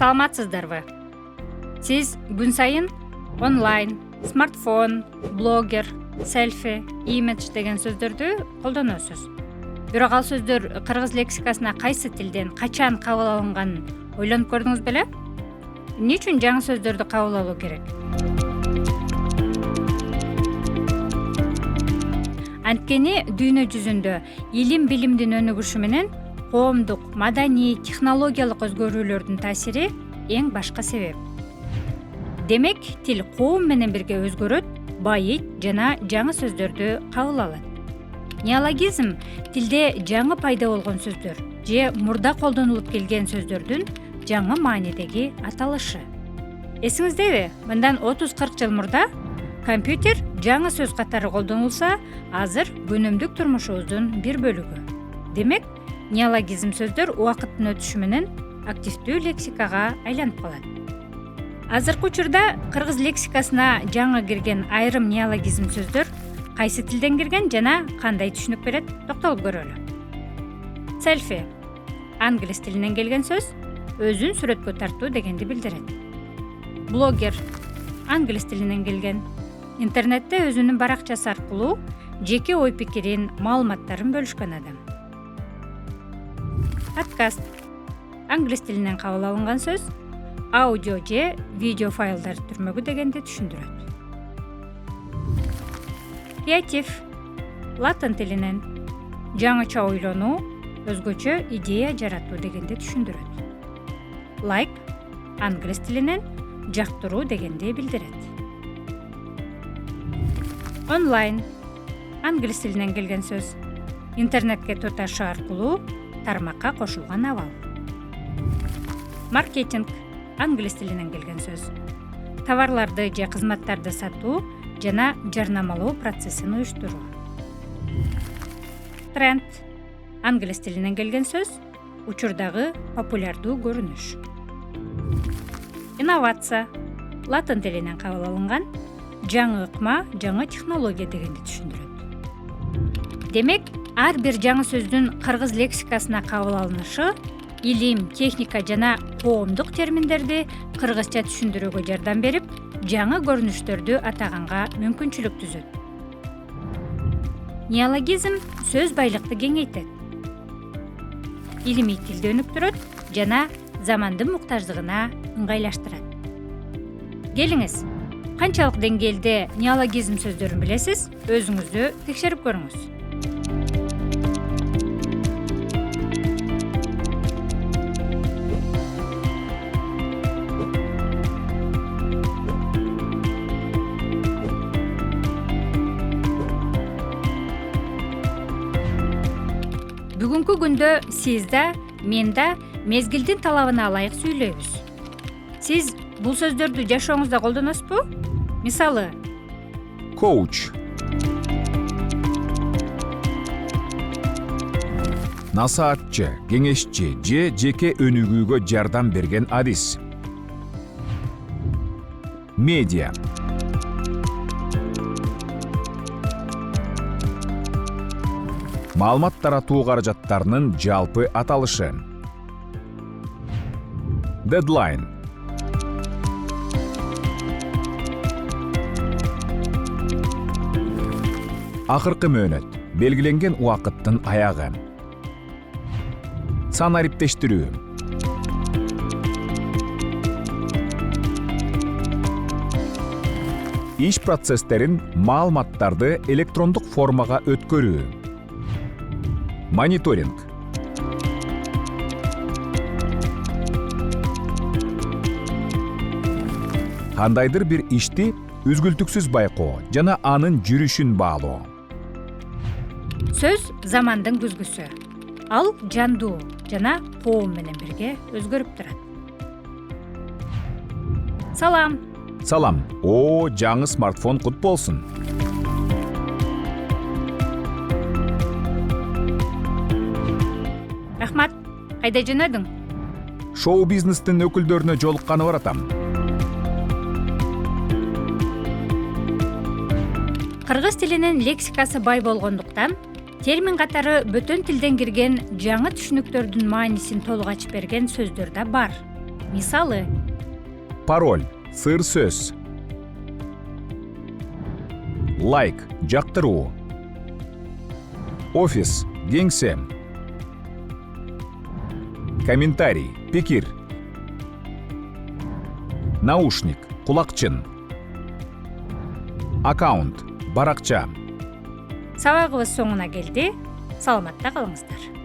Саламатсыздарбы? Сиз күн сайын онлайн, смартфон, блогер, селфи, имидж деген сөздөрдү колдоносуз. Бирок ал сөздөр кыргыз лексикасына кайсы тилден качан кабыл алынганын ойлонуп көрдүңүз беле? Эмне үчүн жаңы сөздөрдү кабыл алуу керек? Анткени дүйнө жүзүндө илим билимдин өнүгүшү менен коомдук, маданий, технологиялык өзгөрүүлөрдүн таасири эң башкы себеп. Демек, тил коом менен бирге өзгөрөт, байыйт жана жаңы сөздөрдү кабыл алат. Неологизм тилде жаңы пайда болгон сөздөр же мурда колдонулуп келген сөздөрдүн жаңы маанидеги аталышы. Эсиңиздеби, мындан 30-40 жыл мурда компьютер жаңы сөз катары колдонулса, азыр күнүмдүк турмушубуздун бир бөлүгү. Демек, неологизм сөздөр убакыттын өтүшү менен активдүү лексикага айланып калат. Азыркы учурда кыргыз лексикасына жаңы кирген айрым неологизм сөздөр кайсы тилден кирген жана кандай түшүнүк берет, токтолуп көрөлү. Селфи англис тилинен келген сөз, өзүн сүрөткө тартуу дегенди билдирет. Блогер англис тилинен келген, интернетте өзүнүн баракчасы аркылуу жеке ой пикирин, маалыматтарын бөлүшкөн адам. Подкаст англис тилинен кабыл алынган сөз, аудио же видео файлдар түрмөгү дегенди түшүндүрөт. Креатив латын тилинен жаңыча ойлонуу, өзгөчө идея жаратуу дегенди түшүндүрөт. Лайк англис тилинен жактыруу дегенди билдирет. Онлайн англис тилинен келген сөз, интернетке туташы аркылуу тармакка кошулган абал. Маркетинг англис тилинен келген сөз, товарларды же кызматтарды сатуу жана жарнамалоо процессин уюштуруу. Тренд англис тилинен келген сөз, учурдагы популярдуу көрүнүш. Инновация латын тилинен кабыл алынган, жаңы ыкма, жаңы технология дегенди түшүндүрөт. Демек, ар бир жаңы сөздүн кыргыз лексикасына кабыл алынышы илим, техника жана коомдук терминдерди кыргызча түшүндүрүүгө жардам берип, жаңы көрүнүштөрдү атаганга мүмкүнчүлүк түзөт. Неологизм сөз байлыкты кеңейтет, илимий тилди өнүктүрөт жана замандын муктаждыгына ыңгайлаштырат. Келиңиз, канчалык деңгээлде неологизм сөздөрүн билесиз? Өзүңүздү текшерип көрүңүз. Бүгүнкү күндө сиз да, мен да мезгилдин талабына ылайык сүйлөйбүз. Сиз бул сөздөрдү жашооңузда колдоносузбу? Мисалы, коуч, насаатчы, кеңешчи же жеке өнүгүүгө жардам берген адис. Медиа, маалымат таратуу каражаттарынын жалпы аталышы. Дедлайн, акыркы мөөнөт, белгиленген убакыттын аягы. Санариптештирүү, иш процесстерин, маалыматтарды электрондук формага өткөрүү. Мониторинг, кандайдыр бир ишти үзгүлтүксүз байкоо жана анын жүрүшүн баалоо. сөз замандын күзгүсү. Ал жандуу жана коом менен бирге өзгөрүп турат. Салам. Салам. Жаңы смартфон кут болсун. Рахмат. Кайда жөнөдүң? Шоу бизнестин өкүлдөрүнө жолукканы баратам. Кыргыз тилинин лексикасы бай болгондуктан, термин катары бөтөн тилден кирген жаңы түшүнүктөрдүн маанисин толук ачып берген сөздөр да бар. мисалы пароль, сыр сөз. Лайк, жактыруу. Офис, кеңсе. Комментарий, пикир. Наушник, кулакчын. Аккаунт, баракча. сабагыбыз соңуна келди. Саламатта калыңыздар.